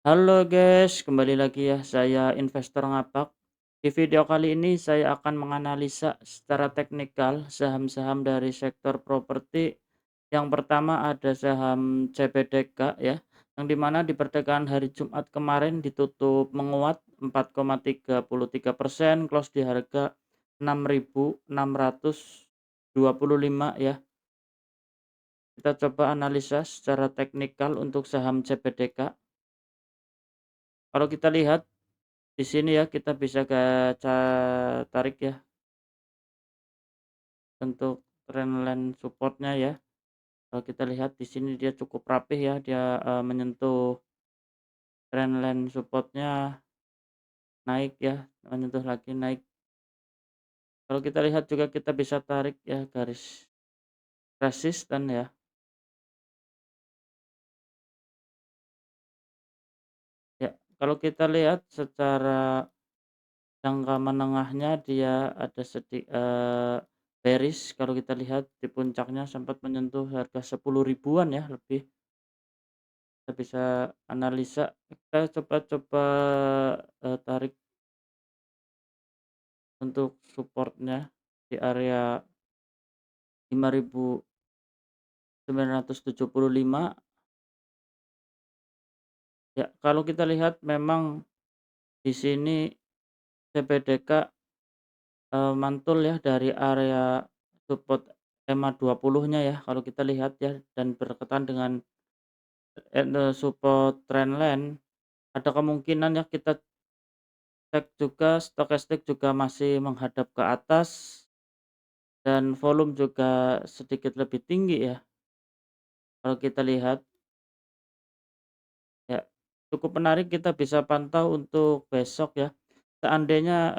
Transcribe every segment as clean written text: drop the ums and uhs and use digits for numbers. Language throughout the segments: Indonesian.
Halo guys, kembali lagi ya, saya investor ngapak. Di video kali ini saya akan menganalisa secara teknikal saham-saham dari sektor properti. Yang pertama ada saham CPDK ya, yang dimana di perdagangan hari Jumat kemarin ditutup menguat 4,33%, close di harga 6.625 ya. Kita coba analisa secara teknikal untuk saham CPDK. Kalau kita lihat di sini ya, kita bisa tarik ya untuk trendline support-nya ya. Kalau kita lihat di sini dia cukup rapih ya, dia, menyentuh trendline support-nya, naik ya, menyentuh lagi naik. Kalau kita lihat juga kita bisa tarik ya garis resisten ya. Ya, kalau kita lihat secara jangka menengahnya dia ada bearish, kalau kita lihat di puncaknya sempat menyentuh harga 10 ribuan ya lebih. Kita bisa analisa, kita coba-coba, tarik untuk supportnya di area 5.975 ya. Kalau kita lihat memang di sini CPDK, mantul ya dari area support EMA 20-nya ya kalau kita lihat ya, dan berkaitan dengan, support trendline. Ada kemungkinan ya kita cek juga stokastik juga masih menghadap ke atas. Dan volume juga sedikit lebih tinggi ya, kalau kita lihat, ya. Cukup menarik kita bisa pantau untuk besok ya. Seandainya,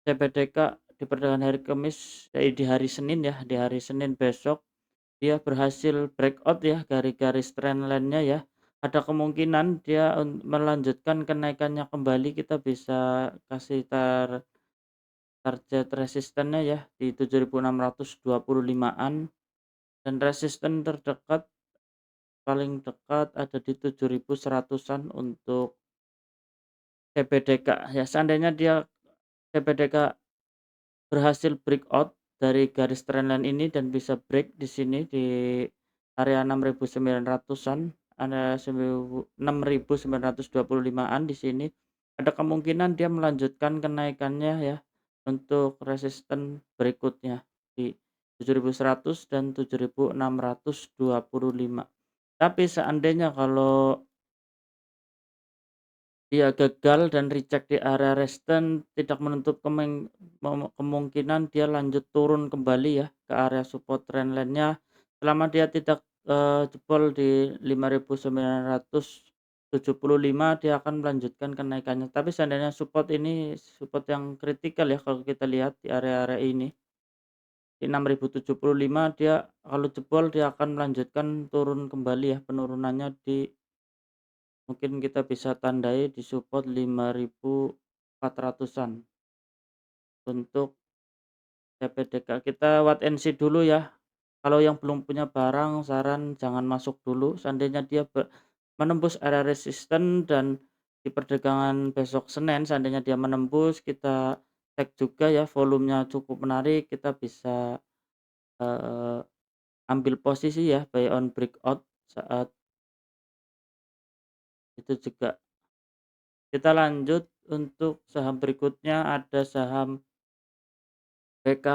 CPDK di perdagangan hari Kamis, di hari Senin ya, di hari Senin besok dia berhasil breakout ya dari garis trendline-nya ya, ada kemungkinan dia melanjutkan kenaikannya kembali. Kita bisa kasih target resistennya ya di 7.625-an, dan resisten terdekat paling dekat ada di 7.100-an untuk CPDK ya. Seandainya dia CPDK berhasil breakout dari garis trendline ini dan bisa break di sini di area 6.900-an, ada 6.925-an di sini. Ada kemungkinan dia melanjutkan kenaikannya ya untuk resisten berikutnya di 7.100 dan 7.625. Tapi seandainya kalau dia gagal dan reject di area resistance, tidak menutup kemungkinan dia lanjut turun kembali ya ke area support trendline-nya, selama dia tidak, jebol di 5.975, dia akan melanjutkan kenaikannya. Tapi seandainya support ini support yang kritikal ya kalau kita lihat di area-area ini, di 6.075, dia kalau jebol dia akan melanjutkan turun kembali ya, penurunannya di, mungkin kita bisa tandai di support 5.400-an untuk CPDK. Kita wait and see dulu ya. Kalau yang belum punya barang, saran jangan masuk dulu. Seandainya dia menembus area resisten dan di perdagangan besok Senin, seandainya dia menembus, kita cek juga ya volumenya cukup menarik, kita bisa, eee, ambil posisi ya buy on breakout saat itu juga. Kita lanjut untuk saham berikutnya, ada saham BK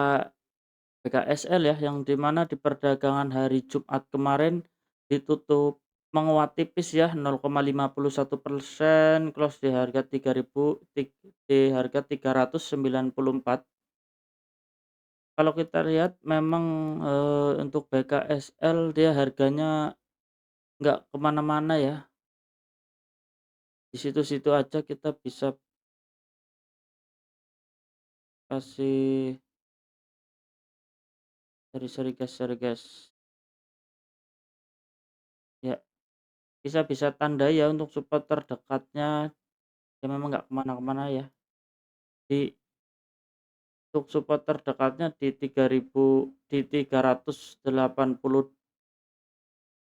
BKSL ya, yang di mana di perdagangan hari Jumat kemarin ditutup menguat tipis ya 0,51%, close di harga 3.394. Kalau kita lihat memang, untuk BKSL dia harganya nggak kemana-mana ya, di situ-situ aja. Kita bisa kasih, sorry guys, ya. Bisa tandai ya untuk support terdekatnya, ya memang nggak kemana-kemana ya. Di Untuk support terdekatnya di 3.000, di 380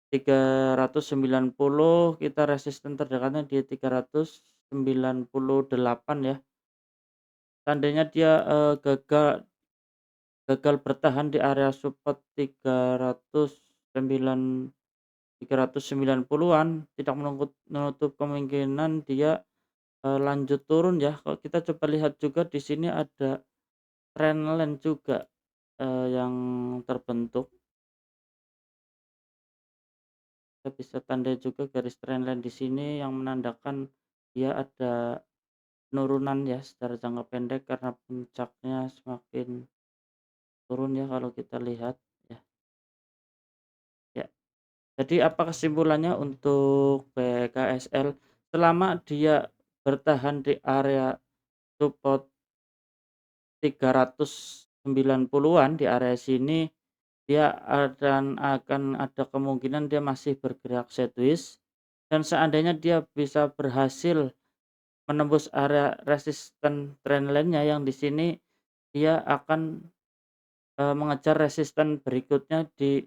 390 kita resisten terdekatnya di 398 ya. Seandainya dia, gagal bertahan di area support 390-an, tidak menutup kemungkinan dia, lanjut turun ya. Kalau kita coba lihat juga di sini ada trendline juga, yang terbentuk. Kita bisa tandai juga garis trendline di sini yang menandakan dia ada penurunan ya secara jangka pendek karena puncaknya semakin turun ya kalau kita lihat ya. Ya, jadi apa kesimpulannya untuk BKSL? Selama dia bertahan di area support 390-an, di area sini dia akan ada kemungkinan dia masih bergerak sideways, dan seandainya dia bisa berhasil menembus area resisten trendline-nya yang di sini dia akan, mengejar resisten berikutnya di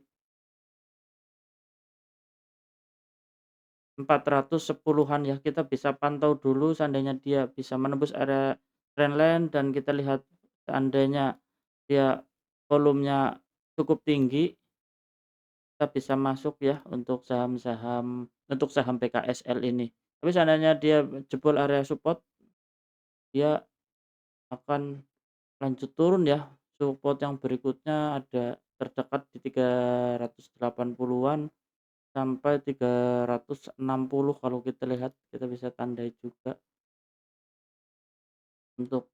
410-an ya. Kita bisa pantau dulu seandainya dia bisa menembus area trendline dan kita lihat seandainya dia volumenya cukup tinggi, kita bisa masuk ya untuk saham PKSL ini. Tapi seandainya dia jebol area support, dia akan lanjut turun ya. Support yang berikutnya ada terdekat di 380-an sampai 360 kalau kita lihat, kita bisa tandai juga untuk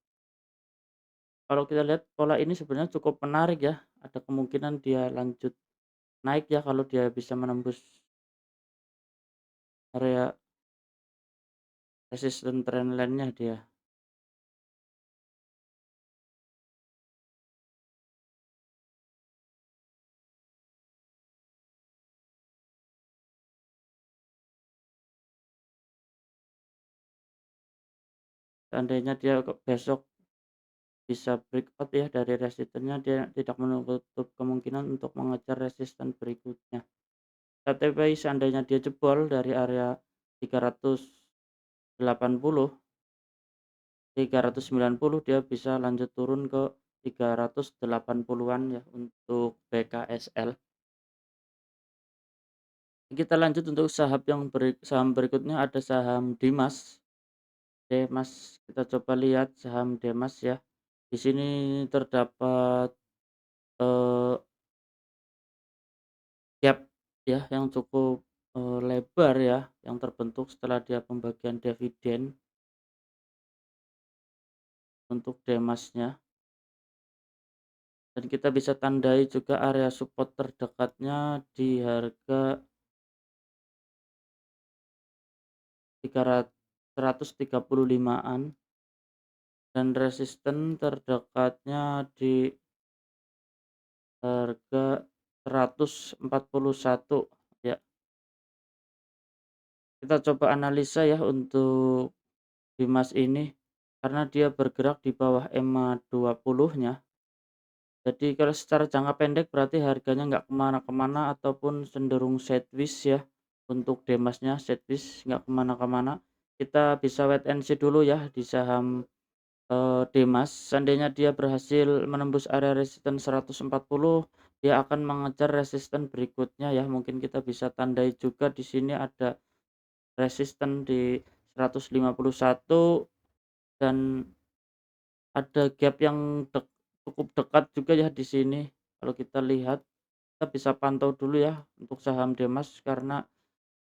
kalau kita lihat pola ini sebenarnya cukup menarik ya, ada kemungkinan dia lanjut naik ya kalau dia bisa menembus area resisten trendline-nya dia. Seandainya dia besok bisa breakout ya dari resistennya, dia tidak menutup kemungkinan untuk mengejar resisten berikutnya. TTP seandainya dia jebol dari area 380, 390 dia bisa lanjut turun ke 380-an ya untuk BKSL. Kita lanjut untuk saham berikutnya ada saham Dimas. Dimas, kita coba lihat saham Dimas ya. Di sini terdapat, eee, gap ya yang cukup, lebar ya yang terbentuk setelah dia pembagian dividen untuk Dimasnya. Dan kita bisa tandai juga area support terdekatnya di harga 135-an dan resisten terdekatnya di harga 141 ya. Kita coba analisa ya untuk Dimas ini, karena dia bergerak di bawah EMA 20-nya. Jadi kalau secara jangka pendek berarti harganya nggak kemana-kemana ataupun cenderung sideways ya. Untuk Dimasnya sideways nggak kemana-kemana. Kita bisa wait and see dulu ya di saham, Dimas. Seandainya dia berhasil menembus area resisten 140, dia akan mengejar resisten berikutnya ya. Mungkin kita bisa tandai juga di sini ada resisten di 151 dan ada gap yang cukup dekat juga ya di sini. Kalau kita lihat, kita bisa pantau dulu ya untuk saham Dimas karena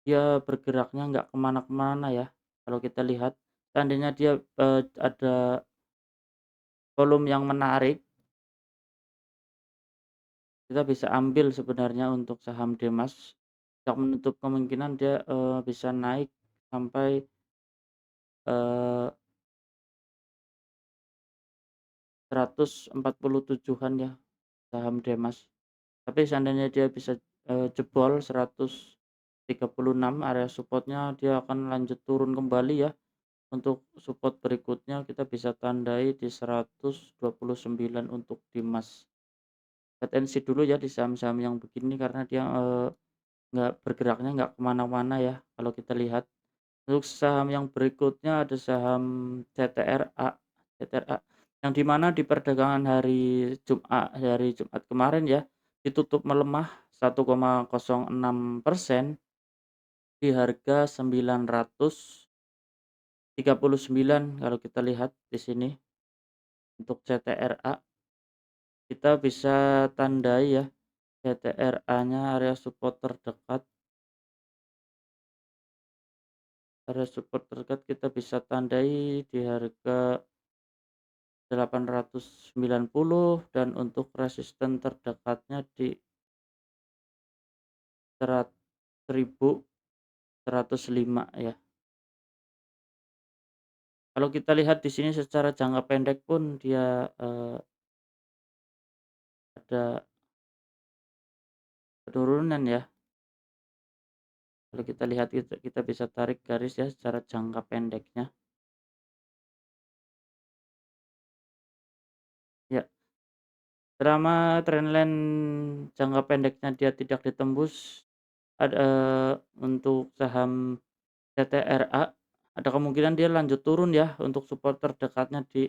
dia bergeraknya nggak kemana-mana ya. Kalau kita lihat, seandainya dia, ada volume yang menarik, kita bisa ambil sebenarnya untuk saham Dimas. Tidak menutup kemungkinan dia, bisa naik sampai, eee, 147-an ya saham Dimas. Tapi seandainya dia bisa, jebol 136 area support-nya, dia akan lanjut turun kembali ya. Untuk support berikutnya kita bisa tandai di 129 untuk Dimas. Wait and see dulu ya di saham-saham yang begini karena dia, nggak bergeraknya nggak kemana-mana ya kalau kita lihat. Untuk saham yang berikutnya ada saham CTRA CTRA, yang di mana di perdagangan hari Jumat kemarin ya, ditutup melemah 1,06% di harga 939 kalau kita lihat di sini. Untuk CTRA kita bisa tandai ya, CTRA-nya area support terdekat. Area support terdekat kita bisa tandai di harga 890 dan untuk resisten terdekatnya di 1105 ya. Kalau kita lihat di sini secara jangka pendek pun dia, ada penurunan ya. Kalau kita lihat kita bisa tarik garis ya secara jangka pendeknya. Ya, selama trendline jangka pendeknya dia tidak ditembus, untuk saham CTRA ada kemungkinan dia lanjut turun ya untuk support terdekatnya di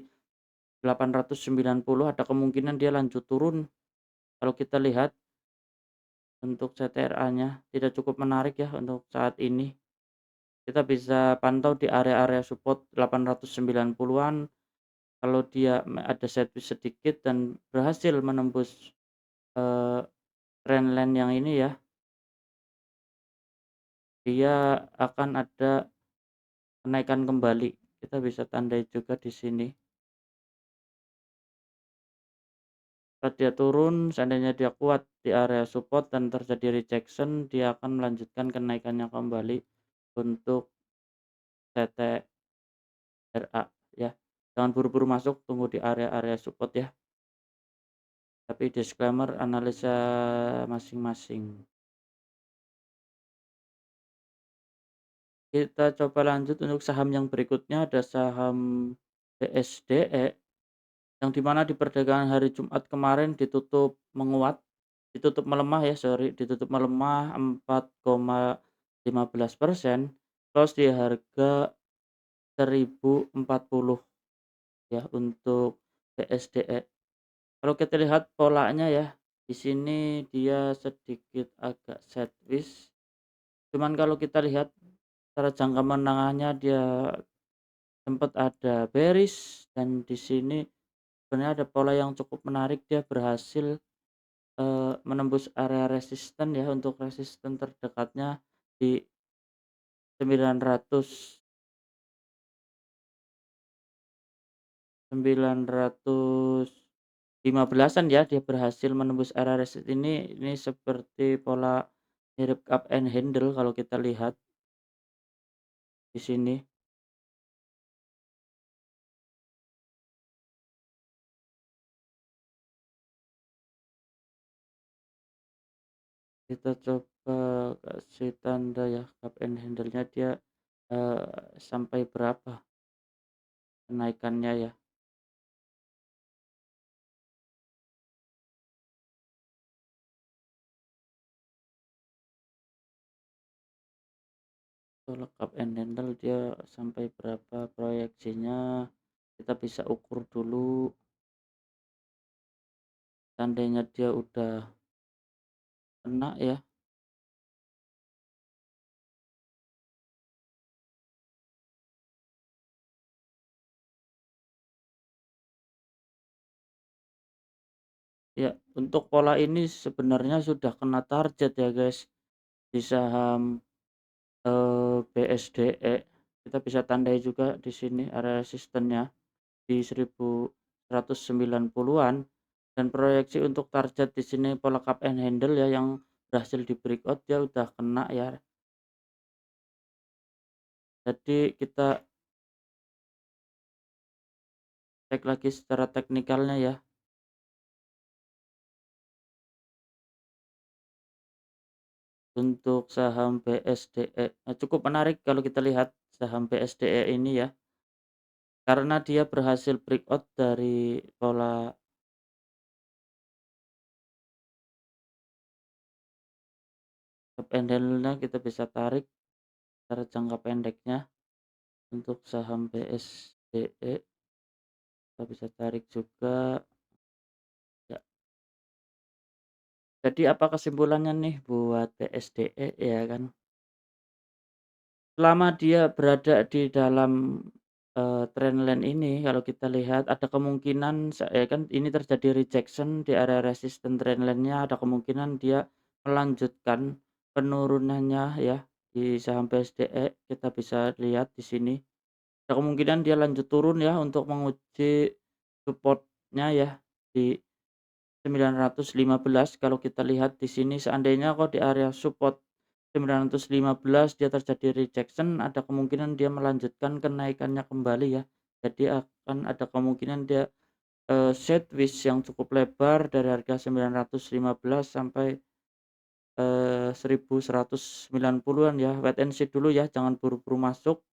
890 ada kemungkinan dia lanjut turun. Kalau kita lihat untuk CTRA-nya tidak cukup menarik ya untuk saat ini. Kita bisa pantau di area-area support 890-an kalau dia ada setback sedikit dan berhasil menembus, eee, trendline yang ini ya, dia akan ada kenaikan kembali. Kita bisa tandai juga di sini. Saat dia turun, seandainya dia kuat di area support dan terjadi rejection, dia akan melanjutkan kenaikannya kembali untuk TTRA ya. Jangan buru-buru masuk, tunggu di area-area support ya. Tapi disclaimer analisa masing-masing. Kita coba lanjut untuk saham yang berikutnya ada saham BSDE yang di mana di perdagangan hari Jumat kemarin ditutup menguat, ditutup melemah ya sorry, ditutup melemah 4,15%, close di harga 1040 ya untuk BSDE. Kalau kita lihat polanya ya, di sini dia sedikit agak sideways. Cuman kalau kita lihat secara jangka menengahnya dia sempat ada bearish dan di sini sebenarnya ada pola yang cukup menarik dia berhasil, menembus area resisten ya untuk resisten terdekatnya di 915-an ya dia berhasil menembus area resisten ini seperti pola mirip cup and handle kalau kita lihat di sini. Kita coba kasih tanda ya cup and handle-nya dia, sampai berapa kenaikannya ya. Kalau cup and handle dia sampai berapa proyeksinya, kita bisa ukur dulu. Seandainya dia udah kena ya, ya untuk pola ini sebenarnya sudah kena target ya guys, di saham, BSDE. Kita bisa tandai juga di sini area resistennya di 1190-an dan proyeksi untuk target di sini pola cup and handle ya yang berhasil di breakout dia udah kena ya. Jadi kita cek lagi secara teknikalnya ya. Untuk saham BSDE, cukup menarik kalau kita lihat saham BSDE ini ya, karena dia berhasil breakout dari pola Top and handle-nya kita bisa tarik secara jangka pendeknya untuk saham BSDE, kita bisa tarik juga ya. Jadi apa kesimpulannya nih buat BSDE ya kan, selama dia berada di dalam, trendline ini kalau kita lihat ada kemungkinan ya kan ini terjadi rejection di area resisten trendline-nya, ada kemungkinan dia melanjutkan penurunannya ya di saham BSDE, kita bisa lihat di sini. Ada kemungkinan dia lanjut turun ya untuk menguji support-nya ya di 915 kalau kita lihat di sini seandainya kok di area support 915 dia terjadi rejection, ada kemungkinan dia melanjutkan kenaikannya kembali ya. Jadi akan ada kemungkinan dia, sideways yang cukup lebar dari harga 915 sampai, 1190-an ya. Wait and see dulu ya, jangan buru-buru masuk.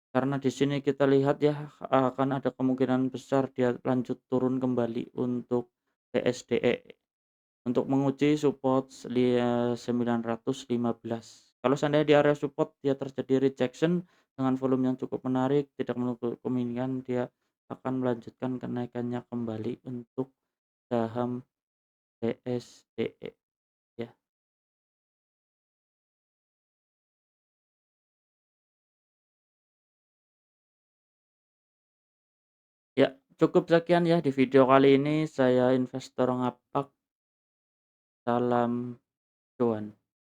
Karena di sini kita lihat ya, akan ada kemungkinan besar dia lanjut turun kembali untuk BSDE, untuk menguji support 915. Kalau seandainya di area support dia terjadi rejection dengan volume yang cukup menarik, tidak menutup kemungkinan dia akan melanjutkan kenaikannya kembali untuk saham BSDE ya. Ya, cukup sekian ya di video kali ini, saya investor ngapak, salam cuan.